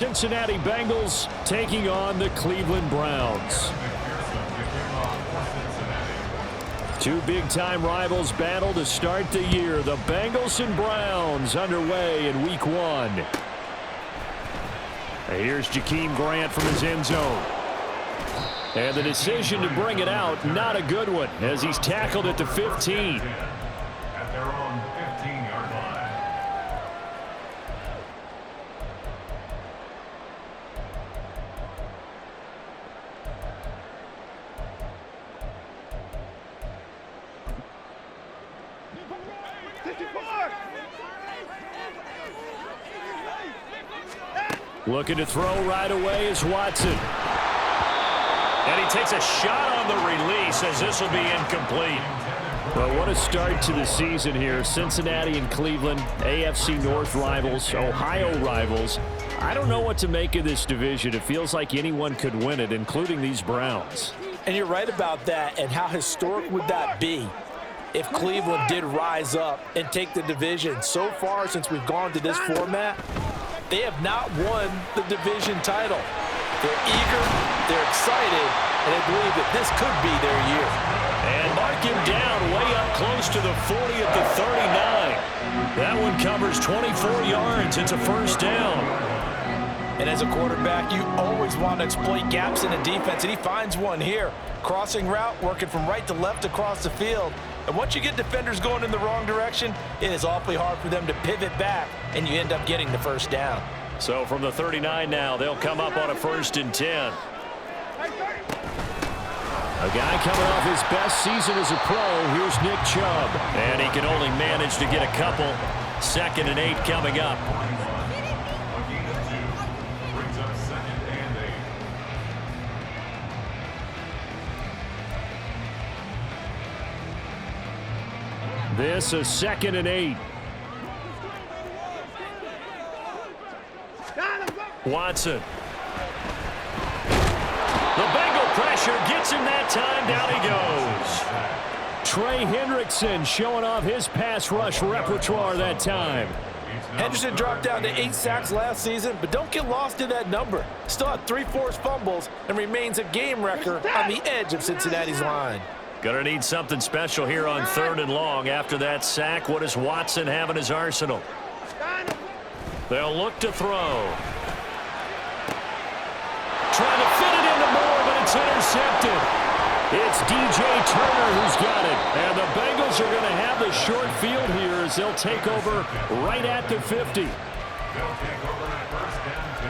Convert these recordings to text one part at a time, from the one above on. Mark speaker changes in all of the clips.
Speaker 1: Cincinnati Bengals taking on the Cleveland Browns. Two big-time rivals battle to start the year. The Bengals and Browns underway in Week 1. Here's Jakeem Grant from his end zone. And the decision to bring it out, not a good one, as he's tackled at the 15.
Speaker 2: At their own 15-yard line.
Speaker 1: Looking to throw right away is Watson.
Speaker 3: And he takes a shot on the release as this will be incomplete.
Speaker 1: Well, what a start to the season here. Cincinnati and Cleveland, AFC North rivals, Ohio rivals. I don't know what to make of this division. It feels like anyone could win it, including these Browns.
Speaker 4: And you're right about that. And how historic would that be if Cleveland did rise up and take the division? So far, since we've gone to this format, they have not won the division title. They're eager, they're excited, and they believe that this could be their year.
Speaker 1: And mark him down way up close to the 40 at the 39. That one covers 24 yards. It's a first down.
Speaker 4: And as a quarterback, you always want to exploit gaps in the defense, and he finds one here. Crossing route, working from right to left across the field. And once you get defenders going in the wrong direction, it is awfully hard for them to pivot back, and you end up getting the first down.
Speaker 1: So from the 39 now, they'll come up on a 1st and 10. A guy coming off his best season as a pro. Here's Nick Chubb. And he can only manage to get a couple. 2nd and 8 coming up.
Speaker 2: Brings up 2nd and 8.
Speaker 1: This is 2nd and 8. Watson. The Bengal pressure gets him that time. Down he goes. Trey Hendrickson showing off his pass rush repertoire that time.
Speaker 4: Henderson dropped down to 8 sacks last season, but don't get lost in that number. Still had 3 forced fumbles and remains a game wrecker on the edge of Cincinnati's line.
Speaker 1: Gonna need something special here on 3rd and long. After that sack, what does Watson have in his arsenal? They'll look to throw. Trying to fit it into Moore, but it's intercepted. It's DJ Turner who's got it. And the Bengals are going to have the short field here as they'll take over right at the 50.
Speaker 2: They'll take over at 1st and 10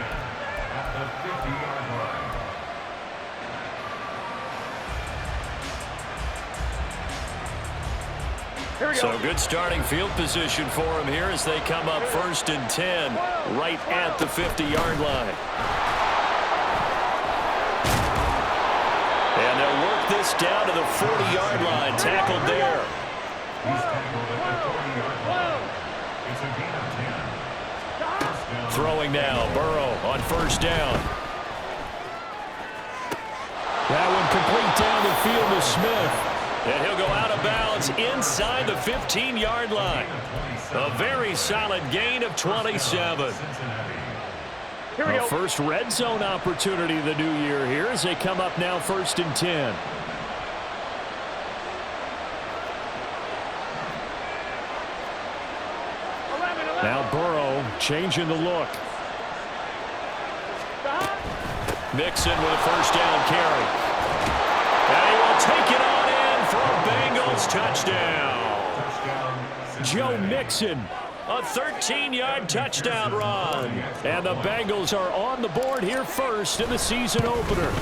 Speaker 2: at the 50-yard line.
Speaker 1: So good starting field position for him here as they come up 1st and 10 right at the 50-yard line. And they'll work this down to the 40-yard line. Tackled there.
Speaker 2: He's tackled at the 40-yard line. It's a gain of 10. First down.
Speaker 1: Throwing now, Burrow on 1st down. That one complete down the field to Smith. And he'll go out of bounds inside the 15-yard line. A very solid gain of 27. A first red zone opportunity of the new year here as they come up now 1st and 10. Now Burrow changing the look. Mixon with a 1st down carry. And he will take it on in for a Bengals touchdown. Joe Mixon. A 13-yard touchdown run. And the Bengals are on the board here first in the season opener.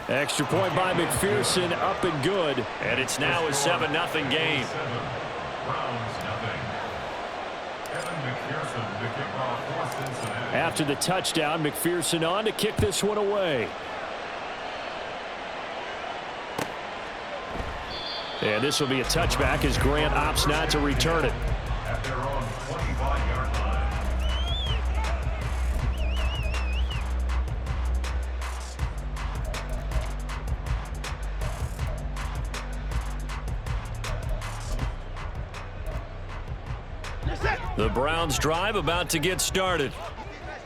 Speaker 1: Extra point by McPherson, up and good. And it's now a 7-0 game. After the touchdown, McPherson on to kick this one away. And this will be a touchback as Grant opts not to return it.
Speaker 2: At their own 25-yard line.
Speaker 1: The Browns drive about to get started.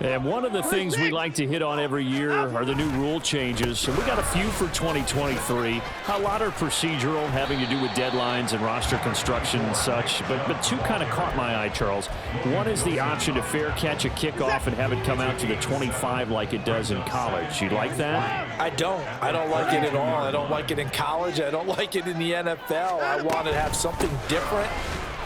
Speaker 1: And one of the things we like to hit on every year are the new rule changes. So we got a few for 2023. A lot are procedural, having to do with deadlines and roster construction and such. But two kind of caught my eye, Charles. One is the option to fair catch a kickoff and have it come out to the 25 like it does in college. You like that?
Speaker 4: I don't like it at all. I don't like it in college. I don't like it in the NFL. I want to have something different.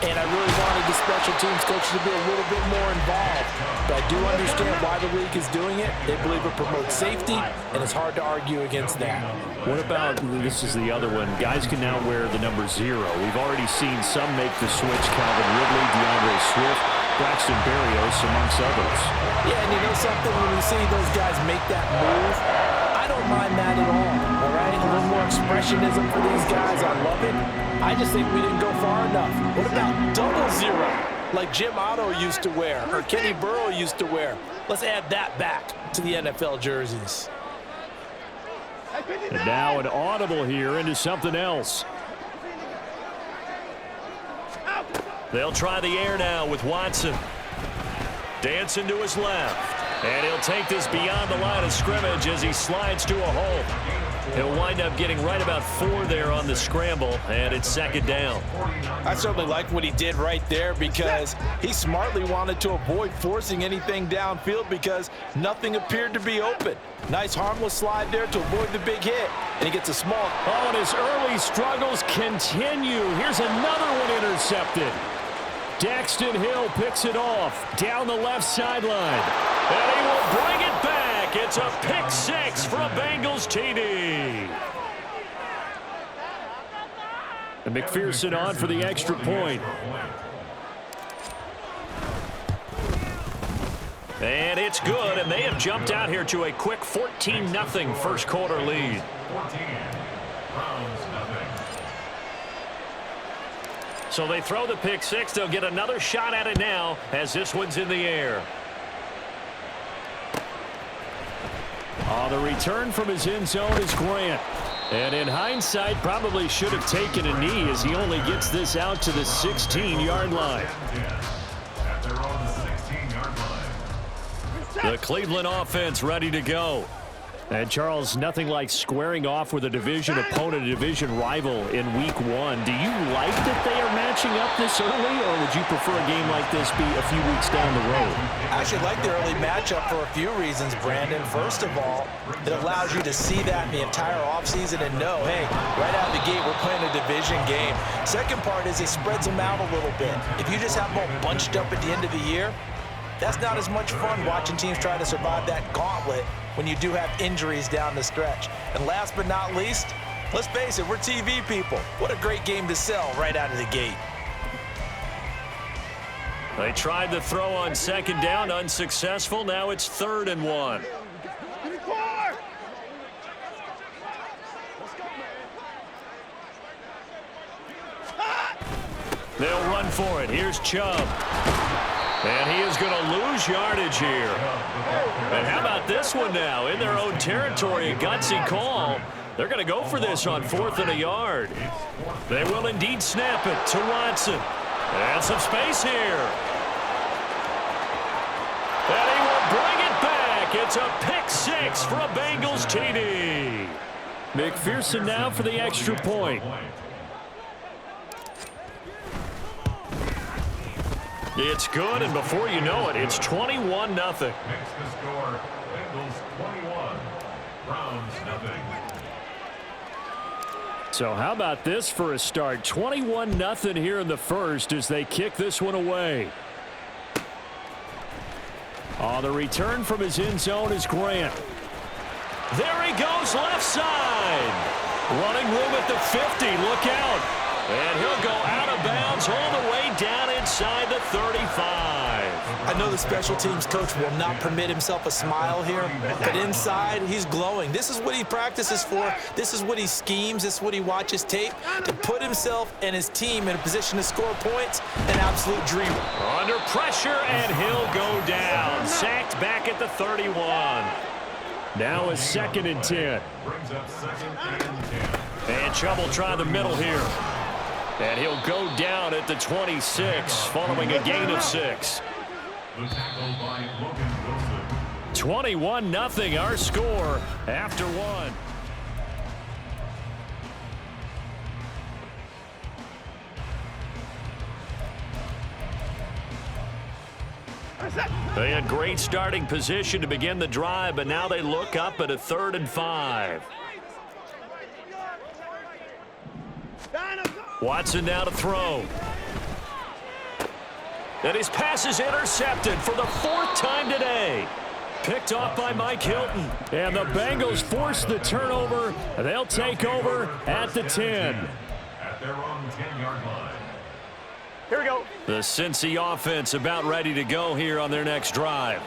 Speaker 4: And I really wanted the special teams coach to be a little bit more involved. But I do understand why the league is doing it. They believe it promotes safety, and it's hard to argue against that.
Speaker 1: What about, this is the other one, guys can now wear the number 0. We've already seen some make the switch, Calvin Ridley, DeAndre Swift, Braxton Berrios, amongst others.
Speaker 4: Yeah, and you know something, when we see those guys make that move, I don't mind that at all right? A little more expressionism for these guys. I love it. I just think we didn't go far enough. What about double 0, like Jim Otto used to wear or Kenny Burrow used to wear? Let's add that back to the NFL jerseys.
Speaker 1: And now an audible here into something else. They'll try the air now with Watson. Dancing to his left. And he'll take this beyond the line of scrimmage as he slides to a hole. He'll wind up getting right about 4 there on the scramble, and it's 2nd down.
Speaker 4: I certainly like what he did right there because he smartly wanted to avoid forcing anything downfield because nothing appeared to be open. Nice harmless slide there to avoid the big hit, and he gets a small.
Speaker 1: Oh, and his early struggles continue. Here's another one intercepted. Daxton Hill picks it off down the left sideline. And he will bring it back. It's a pick 6 for a Bengals TD. And McPherson on for the extra point. And it's good, and they have jumped out here to a quick 14-0 first quarter lead.
Speaker 2: 14. Browns, nothing.
Speaker 1: So they throw the pick 6. They'll get another shot at it now as this one's in the air. On the return from his end zone is Grant. And in hindsight, probably should have taken a knee as he only gets this out to the 16-yard line.
Speaker 2: At their own 16-yard line.
Speaker 1: The Cleveland offense ready to go. And, Charles, nothing like squaring off with a division opponent, a division rival in Week 1. Do you like that they are matching up this early, or would you prefer a game like this be a few weeks down the road?
Speaker 4: I actually like the early matchup for a few reasons, Brandon. First of all, it allows you to see that in the entire offseason and know, hey, right out of the gate, we're playing a division game. Second part is it spreads them out a little bit. If you just have them all bunched up at the end of the year, that's not as much fun watching teams try to survive that gauntlet when you do have injuries down the stretch. And last but not least, let's face it, we're TV people. What a great game to sell right out of the gate.
Speaker 1: They tried the throw on 2nd down, unsuccessful. Now it's 3rd and 1. They'll run for it. Here's Chubb. And he is going to lose yardage here. And how about this one now? In their own territory, a gutsy call. They're going to go for this on 4th and a yard. They will indeed snap it to Watson. And some space here. And he will bring it back. It's a pick 6 for a Bengals TD. McPherson now for the extra point. It's good, and before you know it, it's 21-0.
Speaker 2: Makes the score. Bengals 21. Browns nothing.
Speaker 1: So how about this for a start? 21-0 here in the first as they kick this one away. On the return from his end zone is Grant. There he goes left side. Running room at the 50. Look out. And he'll go out of bounds all the way down inside the 35.
Speaker 4: I know the special teams coach will not permit himself a smile here, but inside, he's glowing. This is what he practices for. This is what he schemes. This is what he watches tape to put himself and his team in a position to score points. An absolute dreamer.
Speaker 1: Under pressure, and he'll go down. Sacked back at the 31. Now a 2nd and 10.
Speaker 2: Brings up 2nd and 10.
Speaker 1: And Chubb will try the middle here. And he'll go down at the 26 following a gain of 6.
Speaker 2: The tackle by Logan Wilson.
Speaker 1: 21-0 our score after one. They had great starting position to begin the drive, but now they look up at a 3rd and 5. Watson now to throw. And his pass is intercepted for the 4th time today. Picked off by Mike Hilton. And the Bengals force the turnover. They'll take over at the 10.
Speaker 2: At their own 10-yard line.
Speaker 3: Here we go.
Speaker 1: The Cincy offense about ready to go here on their next drive.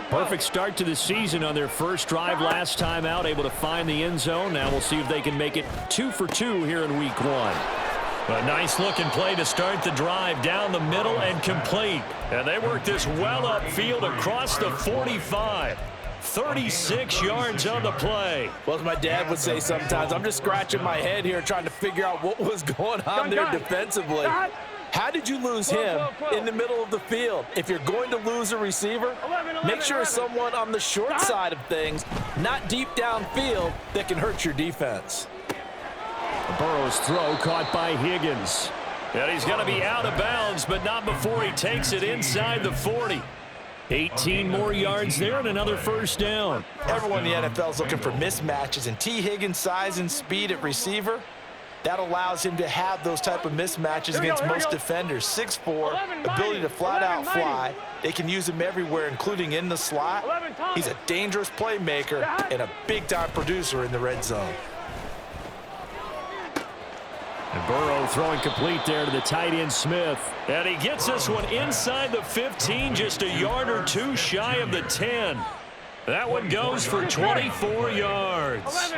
Speaker 1: Perfect start to the season on their first drive last time out, able to find the end zone. Now we'll see if they can make it 2 for 2 here in week 1. A nice-looking play to start the drive down the middle and complete. And they work this well upfield across the 45. 36 yards on the play.
Speaker 4: Well, as my dad would say sometimes, I'm just scratching my head here trying to figure out what was going on there defensively. How did you lose him in the middle of the field? If you're going to lose a receiver, make sure it's someone on the short side of things, not deep downfield, that can hurt your defense.
Speaker 1: Burrow's throw caught by Higgins. And he's going to be out of bounds, but not before he takes it inside the 40. 18 more yards there and another first down.
Speaker 4: Everyone in the NFL is looking for mismatches, and T. Higgins' size and speed at receiver, that allows him to have those type of mismatches against most defenders. 6'4", ability to flat-out fly. They can use him everywhere, including in the slot. He's a dangerous playmaker and a big-time producer in the red zone.
Speaker 1: And Burrow throwing complete there to the tight end Smith. And he gets this one inside the 15, just a yard or two shy of the 10. That one goes for 24 yards.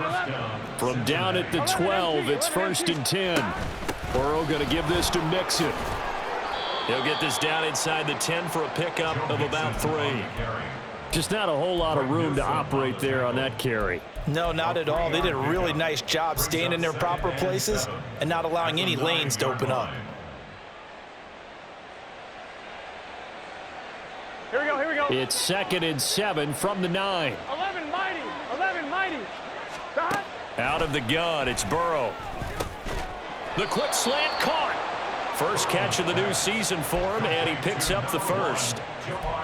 Speaker 1: From down at the 12, it's 1st and 10. Burrow going to give this to Mixon. He'll get this down inside the 10 for a pickup of about 3. Just not a whole lot of room to operate there on that carry.
Speaker 4: No, not at all. They did a really nice job staying in their proper places and not allowing any lanes to open up.
Speaker 3: Here we go, here we go.
Speaker 1: It's 2nd and 7 from the 9.
Speaker 3: 11 mighty, 11 mighty.
Speaker 1: Out of the gun, it's Burrow. The quick slant caught. First catch of the new season for him, and he picks up the first.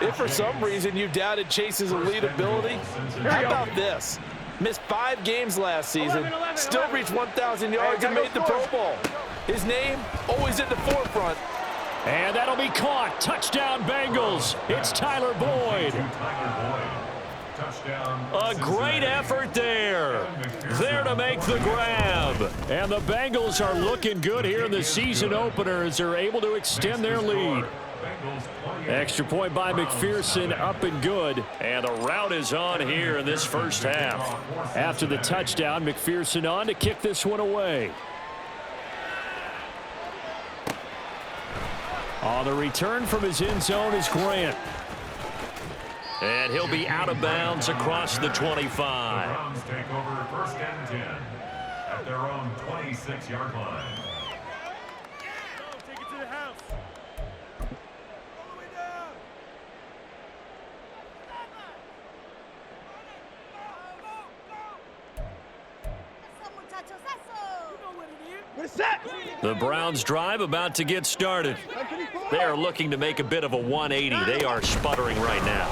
Speaker 4: If for some reason you doubted Chase's elite ability, how about this? Missed 5 games last season, still reached 1,000 yards and made the Pro Bowl. His name always at the forefront.
Speaker 1: And that'll be caught. Touchdown, Bengals. It's Tyler Boyd. A great effort there. There to make the grab. And the Bengals are looking good here in the season opener as they're able to extend their lead. Extra point by McPherson, up and good. And the route is on here in this first half. After the touchdown, McPherson on to kick this one away. On the return from his end zone is Grant. And he'll be out of bounds across the 25.
Speaker 2: The Browns take over 1st and 10 at their own 26-yard line.
Speaker 3: Take it to the house.
Speaker 1: The Browns drive about to get started. They are looking to make a bit of a 180. They are sputtering right now.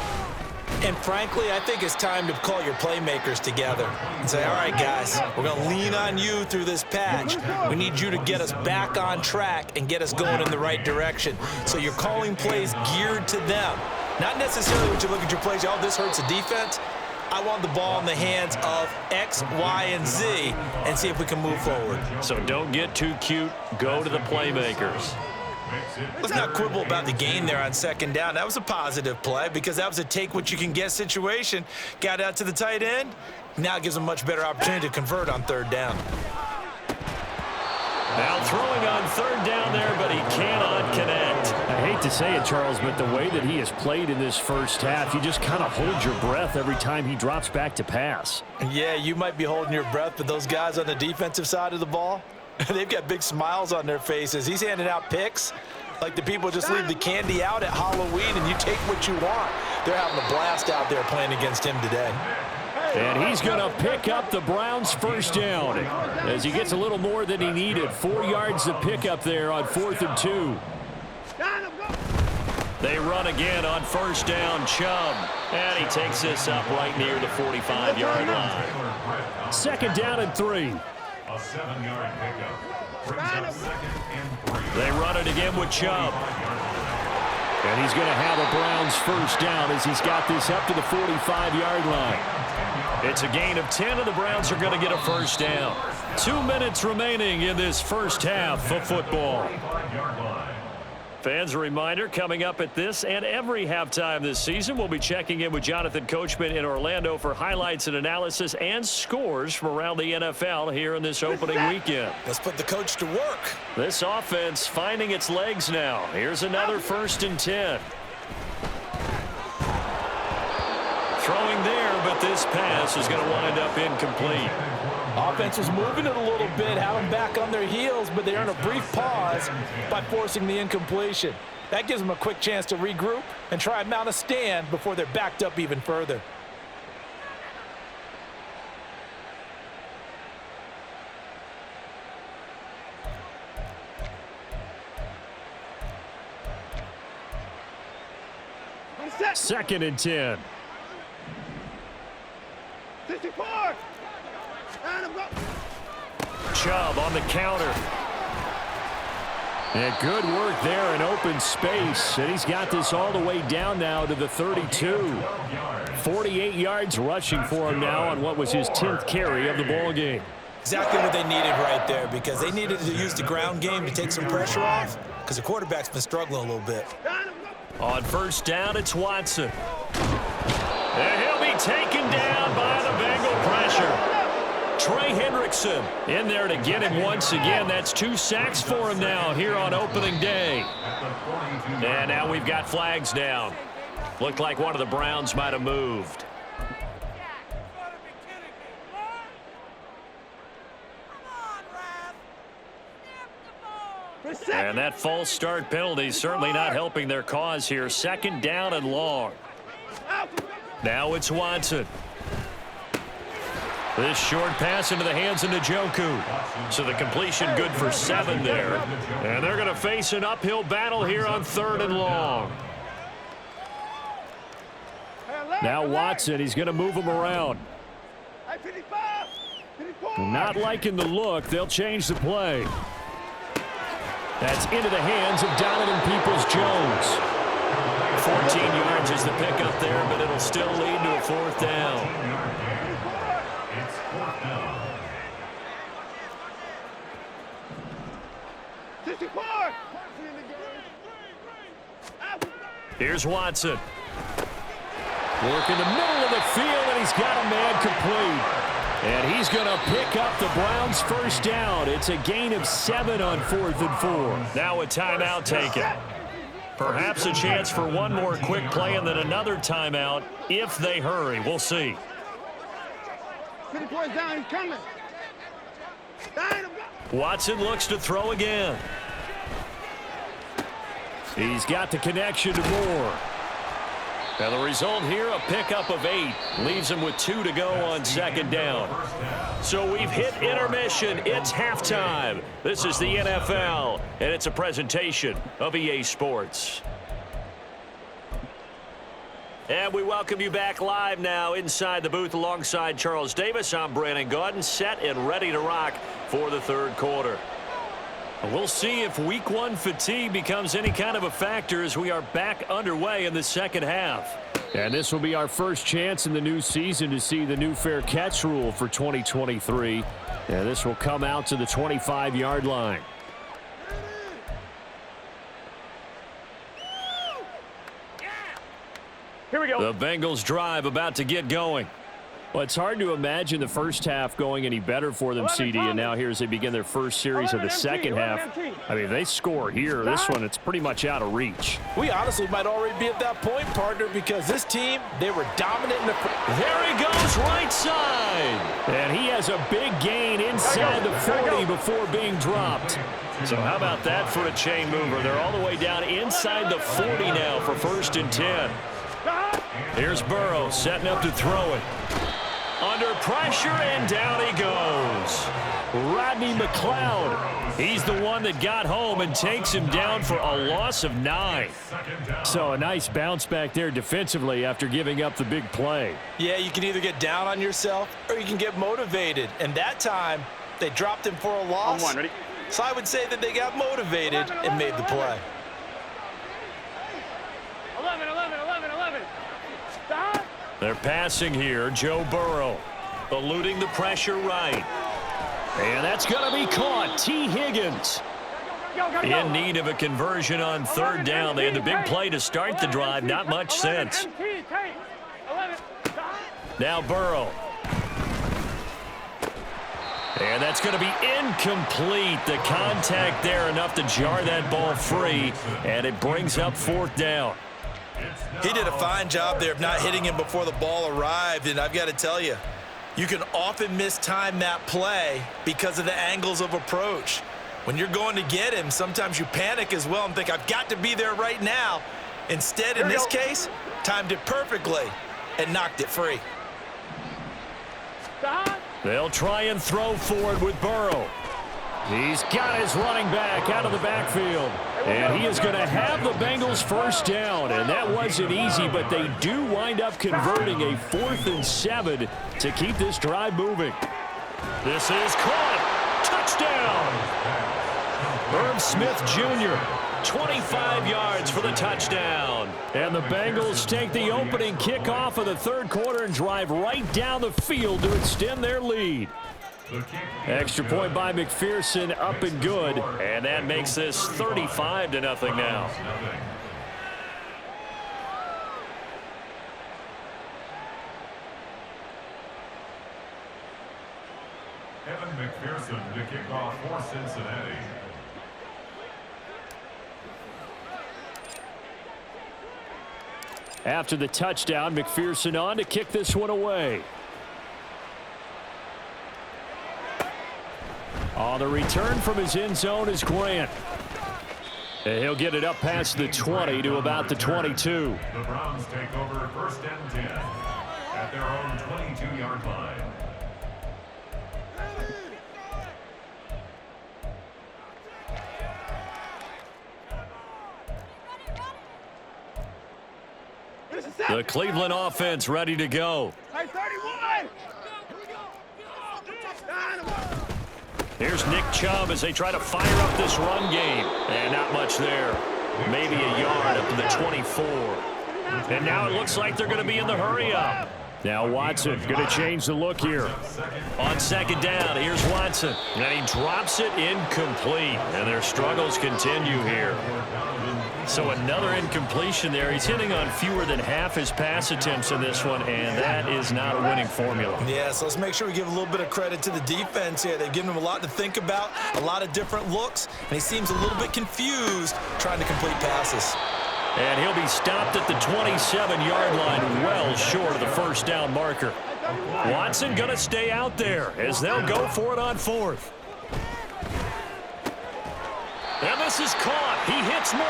Speaker 4: And frankly, I think it's time to call your playmakers together and say, all right, guys, we're going to lean on you through this patch. We need you to get us back on track and get us going in the right direction. So you're calling plays geared to them. Not necessarily when you look at your plays, oh, this hurts the defense. I want the ball in the hands of X, Y, and Z and see if we can move forward.
Speaker 1: So don't get too cute. Go to the playmakers.
Speaker 4: Let's not quibble about the gain there on 2nd down. That was a positive play because that was a take-what-you-can-get situation. Got out to the tight end. Now it gives them a much better opportunity to convert on 3rd down.
Speaker 1: Now throwing on 3rd down there, but he cannot connect. I hate to say it, Charles, but the way that he has played in this first half, you just kind of hold your breath every time he drops back to pass.
Speaker 4: Yeah, you might be holding your breath, but those guys on the defensive side of the ball, they've got big smiles on their faces. He's handing out picks like the people just leave the candy out at Halloween and you take what you want. They're having a blast out there playing against him today.
Speaker 1: And he's going to pick up the Browns' first down as he gets a little more than he needed. 4 yards to pick up there on 4th and 2. They run again on first down, Chubb. And he takes this up right near the 45-yard line. 2nd down and 3.
Speaker 2: A 7-yard pickup. Brings up 2nd and 3.
Speaker 1: They run it again with Chubb. And he's going to have a Browns first down as he's got this up to the 45-yard line. It's a gain of 10, and the Browns are going to get a first down. 2 minutes remaining in this first half of football. Fans, a reminder, coming up at this and every halftime this season, we'll be checking in with Jonathan Coachman in Orlando for highlights and analysis and scores from around the NFL here in this opening weekend.
Speaker 4: Let's put the coach to work.
Speaker 1: This offense finding its legs now. Here's another 1st and 10. Throwing there, but this pass is going to wind up incomplete.
Speaker 4: Offense is moving it a little bit, have them back on their heels, but they earn a brief pause by forcing the incompletion. That gives them a quick chance to regroup and try and mount a stand before they're backed up even further.
Speaker 1: Second and 10.
Speaker 5: 54.
Speaker 1: Chubb on the counter. And good work there in open space. And he's got this all the way down now to the 32. 48 yards rushing for him now on what was his 10th carry of the ball game.
Speaker 4: Exactly what they needed right there, because they needed to use the ground game to take some pressure off, because the quarterback's been struggling a little bit.
Speaker 1: On first down, it's Watson. And he'll be taken down by the Bengal pressure. Trey Hendrickson in there to get him once again. That's 2 sacks for him now here on opening day. And now we've got flags down. Looked like one of the Browns might have moved. And that false start penalty certainly not helping their cause here. 2nd down and long. Now it's Watson. This short pass into the hands of Njoku. So the completion good for 7 there. And they're going to face an uphill battle here on 3rd and long. Now Watson, he's going to move him around. Not liking the look. They'll change the play. That's into the hands of Donovan Peoples-Jones. 14 yards is the pickup there, but it'll still lead to a 4th down. Here's Watson. Work in the middle of the field, and he's got a man complete. And he's going to pick up the Browns' first down. It's a gain of 7 on 4th and 4. Now a timeout taken. Perhaps a chance for one more quick play and then another timeout if they hurry. We'll see.
Speaker 5: Down, he's coming.
Speaker 1: Watson looks to throw again. He's got the connection to Moore. And the result here, a pickup of 8. Leaves him with 2 to go on 2nd down. So we've hit intermission. It's halftime. This is the NFL, and it's a presentation of EA Sports. And we welcome you back live now inside the booth alongside Charles Davis. I'm Brandon Gaudin, set and ready to rock for the 3rd quarter. We'll see if week 1 fatigue becomes any kind of a factor as we are back underway in the 2nd half. And this will be our first chance in the new season to see the new fair catch rule for 2023. And this will come out to the 25-yard line.
Speaker 3: Here we go.
Speaker 1: The Bengals drive about to get going. Well, it's hard to imagine the first half going any better for them, CD, and now here as they begin their first series of the second half. I mean, they score here. This one, it's pretty much out of reach.
Speaker 4: We honestly might already be at that point, partner, because this team, they were dominant in the...
Speaker 1: There he goes, right side. And he has a big gain inside the 40 before being dropped. So how about that for a chain mover? They're all the way down inside the 40 now for 1st and 10. Here's Burrow setting up to throw it. Under pressure, and down he goes. Rodney McLeod, he's the one that got home and takes him down for a loss of 9.
Speaker 3: So a nice bounce back there defensively after giving up the big play.
Speaker 4: Yeah, you can either get down on yourself or you can get motivated. And that time, they dropped him for a loss.
Speaker 5: On one, ready?
Speaker 4: So I would say that they got motivated and made the play.
Speaker 5: 11. Stop.
Speaker 1: They're passing here. Joe Burrow eluding the pressure right.
Speaker 3: And that's going to be caught. T. Higgins.
Speaker 1: In need of a conversion on third down. They had the big play to start the drive. Not much sense. Now Burrow. And that's going to be incomplete. The contact there enough to jar that ball free. And it brings up fourth down.
Speaker 4: He did a fine job there of not hitting him before the ball arrived. And I've got to tell you, you can often mistime that play because of the angles of approach. When you're going to get him, sometimes you panic as well and think, I've got to be there right now. Instead, in this case, timed it perfectly and knocked it free.
Speaker 1: They'll try and throw forward with Burrow.
Speaker 3: He's got his running back out of the backfield. And he is going to have the Bengals first down. And that wasn't easy, but they do wind up converting a 4th and 7 to keep this drive moving.
Speaker 1: This is caught. Touchdown. Herb Smith Jr., 25 yards for the touchdown.
Speaker 3: And the Bengals take the opening kickoff of the third quarter and drive right down the field to extend their lead. Extra point by McPherson, up and good.
Speaker 1: And that makes this 35-0 now.
Speaker 2: Evan McPherson to kick off for Cincinnati.
Speaker 3: After the touchdown, McPherson on to kick this one away. On the return from his end zone is Grant. And he'll get it up past the 20 to about the 22.
Speaker 2: The Browns take over 1st and 10 at their own 22-yard line.
Speaker 1: The Cleveland offense ready to go.
Speaker 5: Hey, 31.
Speaker 1: Here's Nick Chubb as they try to fire up this run game. And not much there. Maybe a yard up to the 24. And now it looks like they're going to be in the hurry up.
Speaker 3: Now Watson going to change the look here.
Speaker 1: On second down, here's Watson. And he drops it incomplete. And their struggles continue here. So another incompletion there. He's hitting on fewer than half his pass attempts in this one, and that is not a winning formula.
Speaker 4: Yeah, so let's make sure we give a little bit of credit to the defense here. They've given him a lot to think about, a lot of different looks, and he seems a little bit confused trying to complete passes.
Speaker 1: And he'll be stopped at the 27-yard line, well short of the first down marker. Watson going to stay out there as they'll go for it on 4th. And this is caught. He hits more.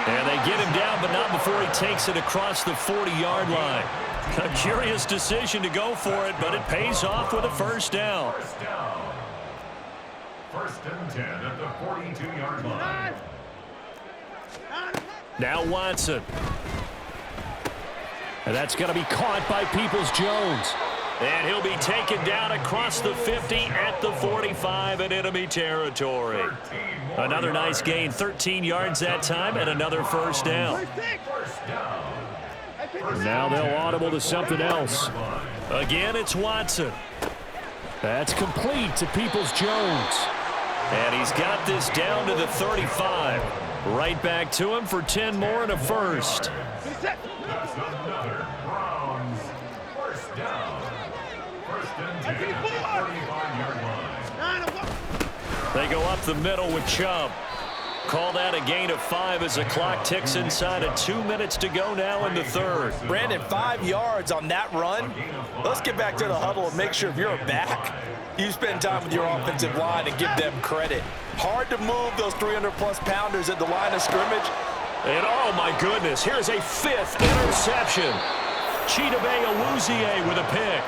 Speaker 1: And they get him down, but not before he takes it across the 40-yard line. A curious decision to go for it, but it pays off with a first down.
Speaker 2: 1st and 10 at the 42-yard line.
Speaker 1: Now Watson.
Speaker 3: And that's going to be caught by Peoples-Jones.
Speaker 1: And he'll be taken down across the 50 at the 45 in enemy territory. Another nice gain, 13 yards that time, and another first down.
Speaker 3: Now they'll audible to something else.
Speaker 1: Again, it's Watson.
Speaker 3: That's complete to Peoples-Jones.
Speaker 1: And he's got this down to the 35. Right back to him for 10 more and a first.
Speaker 2: That's another Browns first down. 1st and 10 at the 45-yard line.
Speaker 1: They go up the middle with Chubb. Call that a gain of 5 as the clock ticks inside of 2 minutes to go now in the third.
Speaker 4: Brandon, 5 yards on that run. Let's get back to the huddle and make sure if you're a back, you spend time with your offensive line and give them credit. Hard to move those 300-plus pounders at the line of scrimmage,
Speaker 1: And oh my goodness, here's a 5th interception. Chidobe Awuzie with a pick.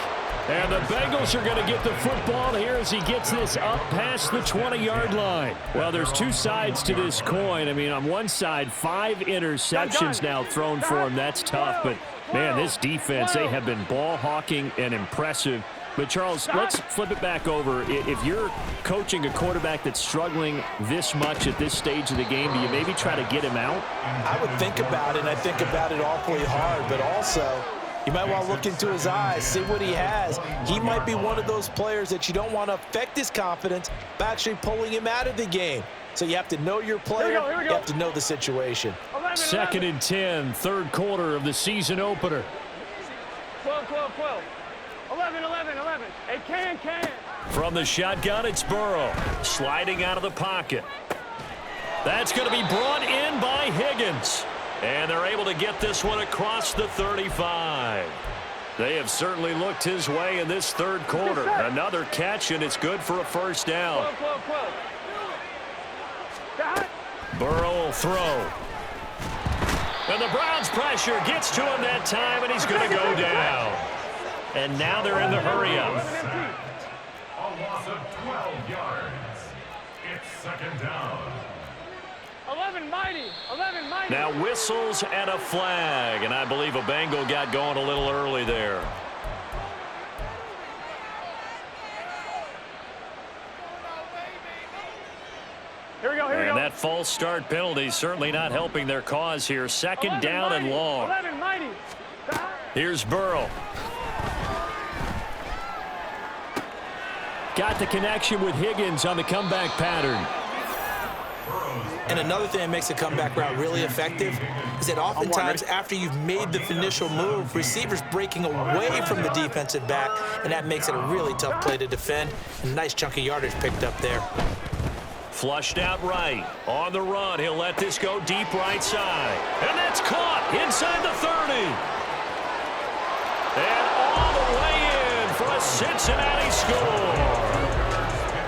Speaker 3: And the Bengals are going to get the football here as he gets this up past the 20-yard line. Well, there's two sides to this coin. I mean, on one side, 5 interceptions now thrown for him. That's tough. But, man, this defense, they have been ball hawking and impressive. But, Charles, let's flip it back over. If you're coaching a quarterback that's struggling this much at this stage of the game, do you maybe try to get him out?
Speaker 4: I would think about it, and I think about it awfully hard, but also you might want to look into his eyes, see what he has. He might be one of those players that you don't want to affect his confidence by actually pulling him out of the game. So you have to know your player. You have to know the situation.
Speaker 3: 2nd and 10, third quarter of the season opener.
Speaker 5: 12, 12, 12. 11, 11, 11. Hey, can.
Speaker 1: From the shotgun, it's Burrow. Sliding out of the pocket. That's going to be brought in by Higgins. And they're able to get this one across the 35. They have certainly looked his way in this third quarter. Another catch, and it's good for a first down.
Speaker 5: 12, 12.
Speaker 1: Burrow will throw. And the Browns' pressure gets to him that time, and he's going to go down. And now they're in the hurry-up.
Speaker 2: A loss of 12 yards. It's 2nd down.
Speaker 5: 11 mighty. 11 mighty.
Speaker 1: Now whistles and a flag, and I believe a Bengal got going a little early there.
Speaker 5: Here we go.
Speaker 1: And that false start penalty certainly not helping their cause here. 2nd down and long.
Speaker 5: 11 mighty.
Speaker 1: Here's Burrow.
Speaker 3: Got the connection with Higgins on the comeback pattern.
Speaker 4: And another thing that makes a comeback route really effective is that oftentimes after you've made the initial move, receivers breaking away from the defensive back, and that makes it a really tough play to defend. A nice chunk of yardage picked up there.
Speaker 1: Flushed out right. On the run, he'll let this go deep right side. And that's caught inside the 30. And all the way in for a Cincinnati score.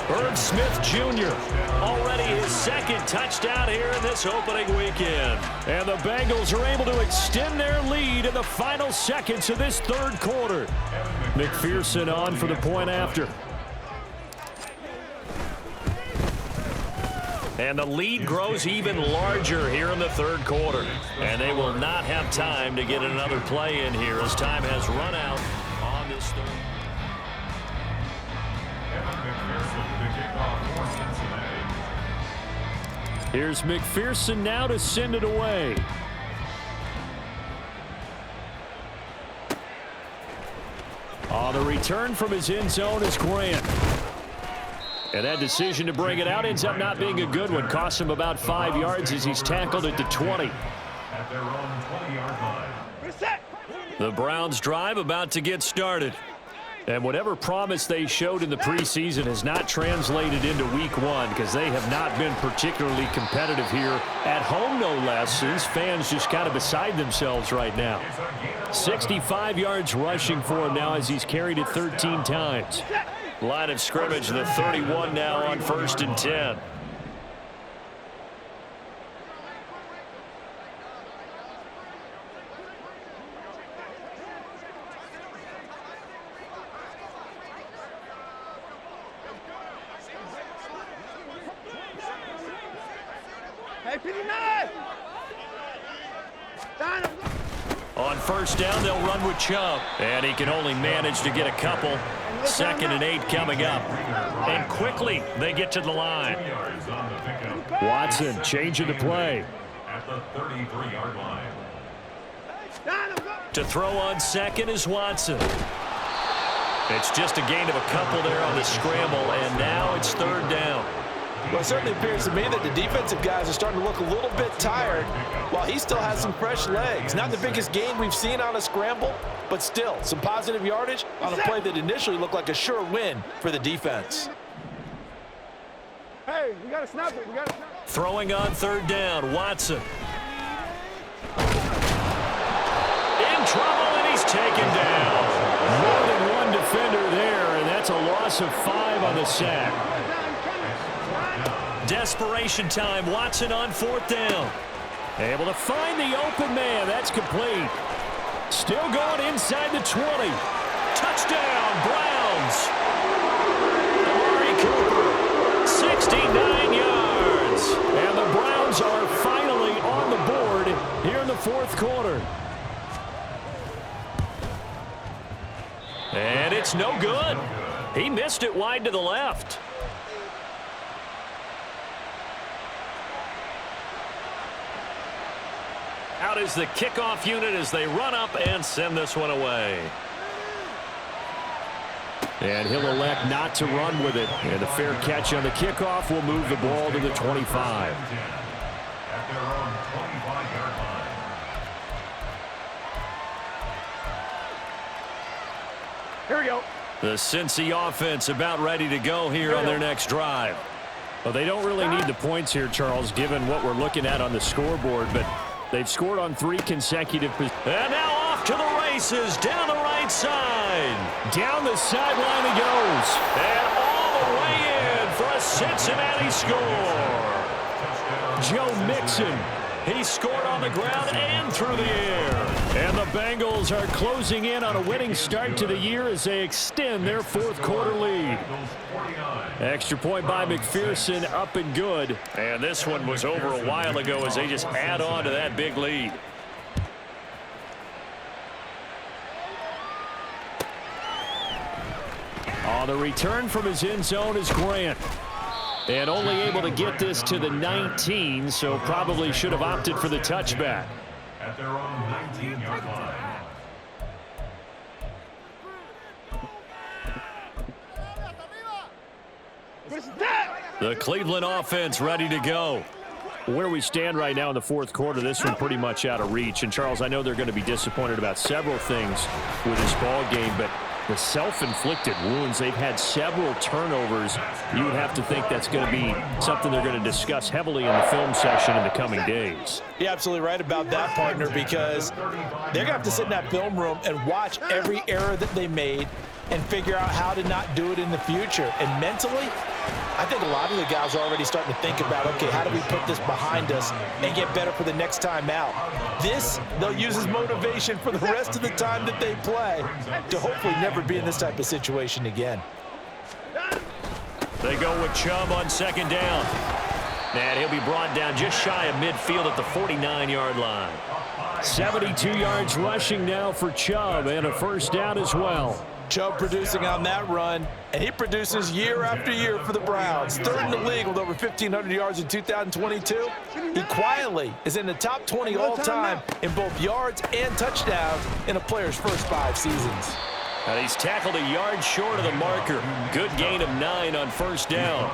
Speaker 1: Herb Smith Jr. already his 2nd touchdown here in this opening weekend.
Speaker 3: And the Bengals are able to extend their lead in the final seconds of this third quarter. McPherson on for the point after.
Speaker 1: And the lead grows even larger here in the third quarter. And they will not have time to get another play in here as time has run out on this third.
Speaker 3: Here's McPherson now to send it away. On the return from his end zone is Grant. And that decision to bring it out ends up not being a good one. Costs him about 5 yards as he's tackled at the 20.
Speaker 2: At their own 20-yard line.
Speaker 1: The Browns drive about to get started.
Speaker 3: And whatever promise they showed in the preseason has not translated into week 1 because they have not been particularly competitive here at home, no less. These fans just kind of beside themselves right now. 65 yards rushing for him now as he's carried it 13 times.
Speaker 1: Line of scrimmage, the 31 now on 1st and 10. On 1st down, they'll run with Chubb. And he can only manage to get a couple. 2nd and 8 coming up. And quickly, they get to the line.
Speaker 3: Watson changing the play.
Speaker 2: At the 33-yard line.
Speaker 1: To throw on 2nd is Watson. It's just a gain of a couple there on the scramble, and now it's 3rd down.
Speaker 4: Well, it certainly appears to me that the defensive guys are starting to look a little bit tired while he still has some fresh legs. Not the biggest gain we've seen on a scramble, but still some positive yardage on a play that initially looked like a sure win for the defense.
Speaker 5: Hey, we got to snap it. We got to snap it.
Speaker 1: Throwing on 3rd down, Watson. In trouble, and he's taken down.
Speaker 3: More than one defender there, and that's a loss of 5 on the sack.
Speaker 1: Desperation time. Watson on 4th down.
Speaker 3: Able to find the open man. That's complete. Still going inside the 20. Touchdown, Browns. Amari Cooper, 69 yards. And the Browns are finally on the board here in the fourth quarter. And it's no good. He missed it wide to the left. Out is the kickoff unit as they run up and send this one away. And he'll elect not to run with it. And a fair catch on the kickoff will move the ball to the 25.
Speaker 2: At their own 25-yard line.
Speaker 5: Here we go.
Speaker 3: The Cincy offense about ready to go here on their next drive. Well, they don't really need the points here, Charles, given what we're looking at on the scoreboard, but they've scored on 3 consecutive positions. And now off to the races down the right side. Down the sideline he goes. And all the way in for a Cincinnati score. Joe Mixon. He scored on the ground and through the air. And the Bengals are closing in on a winning start to the year as they extend their fourth quarter lead. Extra point by McPherson, up and good. And this one was over a while ago as they just add on to that big lead. On the return from his end zone is Grant. And only able to get this to the 19, so probably should have opted for the touchback.
Speaker 2: At their own 19-yard line.
Speaker 3: The Cleveland offense ready to go. Where we stand right now in the fourth quarter, this one pretty much out of reach. And, Charles, I know they're going to be disappointed about several things with this ball game, but the self-inflicted wounds, they've had several turnovers. You would have to think that's going to be something they're going to discuss heavily in the film session in the coming days.
Speaker 4: You're absolutely right about that, partner, because they're going to have to sit in that film room and watch every error that they made and figure out how to not do it in the future. And mentally, I think a lot of the guys are already starting to think about, okay, how do we put this behind us and get better for the next time out? This, they'll use as motivation for the rest of the time that they play to hopefully never be in this type of situation again.
Speaker 3: They go with Chubb on second down. And he'll be brought down just shy of midfield at the 49-yard line. 72 yards rushing now for Chubb, and a first down as well.
Speaker 4: Chubb producing on that run, and he produces year after year for the Browns. Third in the league with over 1,500 yards in 2022. He quietly is in the top 20 all-time in both yards and touchdowns in a player's first 5 seasons.
Speaker 3: And he's tackled a yard short of the marker. Good gain of 9 on first down.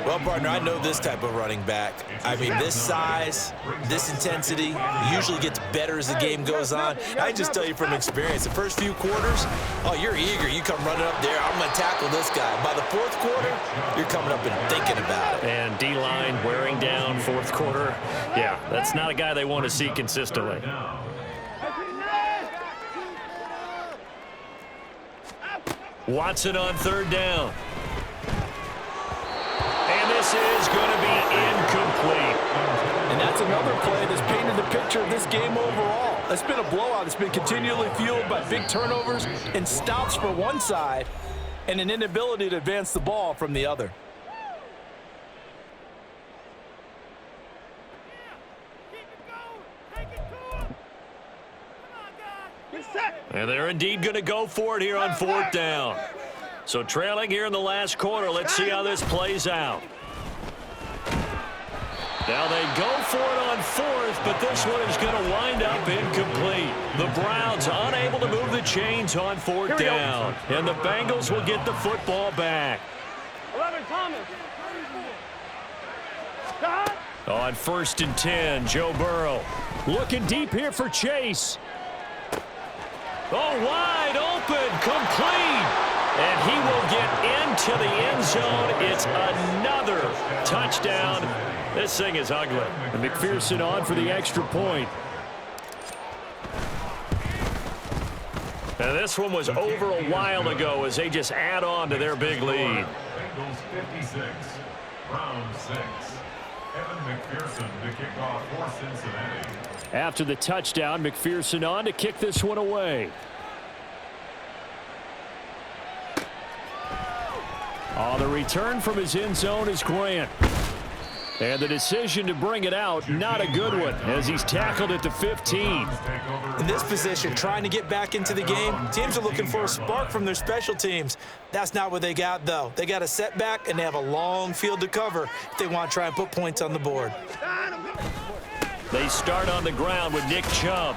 Speaker 4: Well, partner, I know this type of running back. I mean, this size, this intensity usually gets better as the game goes on. I just tell you from experience, the first few quarters, oh, you're eager. You come running up there, I'm going to tackle this guy. By the fourth quarter, you're coming up and thinking about it.
Speaker 3: And D-line wearing down fourth quarter. Yeah, that's not a guy they want to see consistently. Watson on third down. And this is going to be incomplete.
Speaker 4: And that's another play that's painted the picture of this game overall. It's been a blowout. It's been continually fueled by big turnovers and stops for one side and an inability to advance the ball from the other.
Speaker 3: And they're indeed going to go for it here on fourth down. So trailing here in the last quarter. Let's see how this plays out. Now they go for it on fourth, but this one is going to wind up incomplete. The Browns unable to move the chains on fourth down. And the Bengals will get the football back.
Speaker 5: 11, Thomas.
Speaker 3: On 1st and 10, Joe Burrow looking deep here for Chase. Oh, wide open, complete. And he will get into the end zone. It's another touchdown. This thing is ugly. And McPherson on for the extra point. And this one was over a while ago as they just add on to their big lead.
Speaker 2: Bengals 56, Browns 6. Evan McPherson to kick off for Cincinnati.
Speaker 3: After the touchdown, McPherson on to kick this one away. On the return from his end zone is Grant. And the decision to bring it out, not a good one, as he's tackled at the 15.
Speaker 4: In this position, trying to get back into the game, teams are looking for a spark from their special teams. That's not what they got, though. They got a setback, and they have a long field to cover if they want to try and put points on the board.
Speaker 3: They start on the ground with Nick Chubb.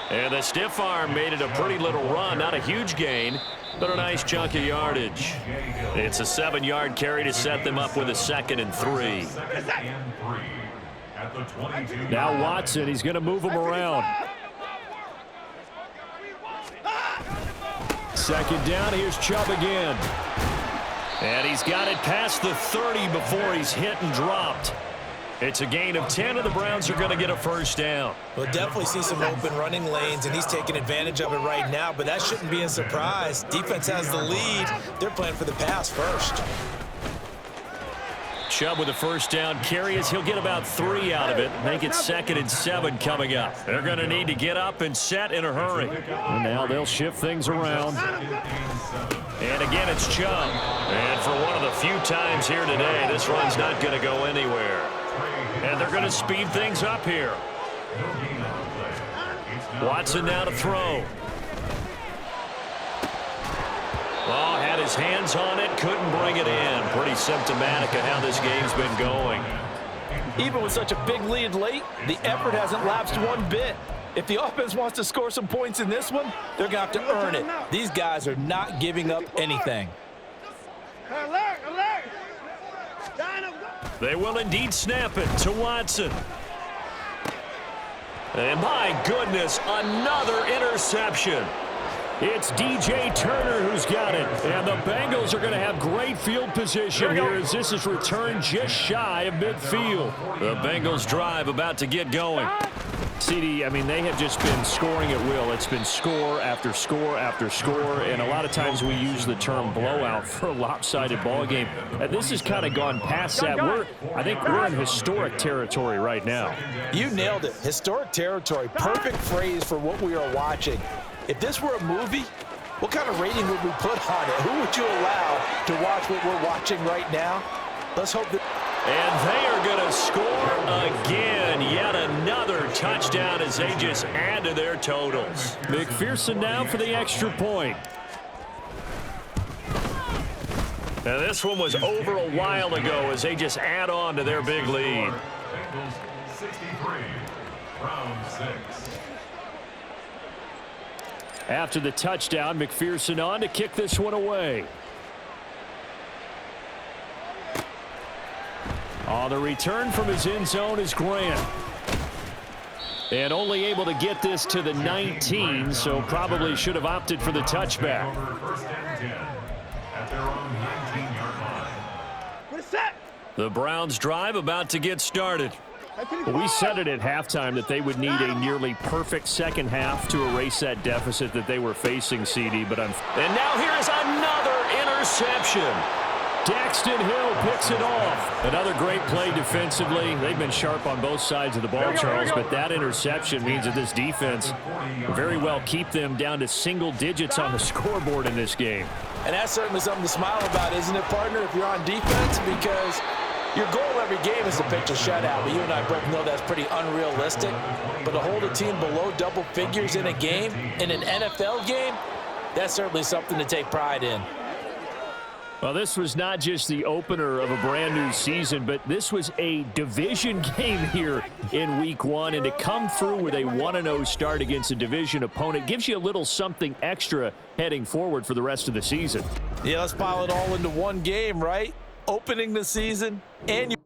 Speaker 1: And the stiff arm made it a pretty little run, not a huge gain, but a nice chunk of yardage. It's a 7-yard carry to set them up with a 2nd and 3.
Speaker 3: Now Watson, he's going to move him around. 2nd down, here's Chubb again.
Speaker 1: And he's got it past the 30 before he's hit and dropped. It's a gain of 10, and the Browns are going to get a 1st down.
Speaker 4: We'll definitely see some open running lanes, and he's taking advantage of it right now, but that shouldn't be a surprise. Defense has the lead. They're playing for the pass first.
Speaker 1: Chubb with a 1st down carry as he'll get about 3 out of it. Make it 2nd and 7 coming up. They're going to need to get up and set in a hurry.
Speaker 3: And now they'll shift things around.
Speaker 1: And again, it's Chubb. And for one of the few times here today, this run's not going to go anywhere. And they're going to speed things up here. Watson now to throw. Oh, had his hands on it, couldn't bring it in. Pretty symptomatic of how this game's been going.
Speaker 4: Even with such a big lead late, the effort hasn't lapsed one bit. If the offense wants to score some points in this one, they're going to have to earn it. These guys are not giving up anything.
Speaker 5: Alert, alert.
Speaker 1: They will indeed snap it to Watson. And my goodness, another interception.
Speaker 3: It's DJ Turner who's got it. And the Bengals are going to have great field position here as this is returned just shy of midfield.
Speaker 1: The Bengals drive about to get going.
Speaker 3: CD, I mean, they have just been scoring at will. It's been score after score after score, and a lot of times we use the term blowout for a lopsided ball game. This has kind of gone past that. I think we're in historic territory right now.
Speaker 4: You nailed it. Historic territory. Perfect phrase for what we are watching. If this were a movie, what kind of rating would we put on it? Who would you allow to watch what we're watching right now? Let's hope that...
Speaker 1: And they are going to score again. Yet another touchdown as they just add to their totals.
Speaker 3: McPherson now for the extra point.
Speaker 1: Now this one was over a while ago as they just add on to their big lead.
Speaker 2: Bengals 63, round 6.
Speaker 3: After the touchdown, McPherson on to kick this one away. On the return from his end zone is Grant. And only able to get this to the 19, so probably should have opted for the touchback.
Speaker 2: First and 10 at their own 19-yard line.
Speaker 5: We're set.
Speaker 1: The Browns drive about to get started.
Speaker 3: We said it at halftime that they would need a nearly perfect second half to erase that deficit that they were facing, CD. But
Speaker 1: and now here is another interception.
Speaker 3: Daxton Hill picks it off. Another great play defensively. They've been sharp on both sides of the ball, Charles, but that interception means that this defense very well keep them down to single digits on the scoreboard in this game.
Speaker 4: And that's certainly something to smile about, isn't it, partner, if you're on defense? Because your goal every game is to pitch a shutout, but you and I both know that's pretty unrealistic. But to hold a team below double figures in a game, in an NFL game, that's certainly something to take pride in.
Speaker 3: Well, this was not just the opener of a brand new season, but this was a division game here in week 1. And to come through with a 1-0 start against a division opponent gives you a little something extra heading forward for the rest of the season.
Speaker 4: Yeah, let's pile it all into one game, right? Opening the season and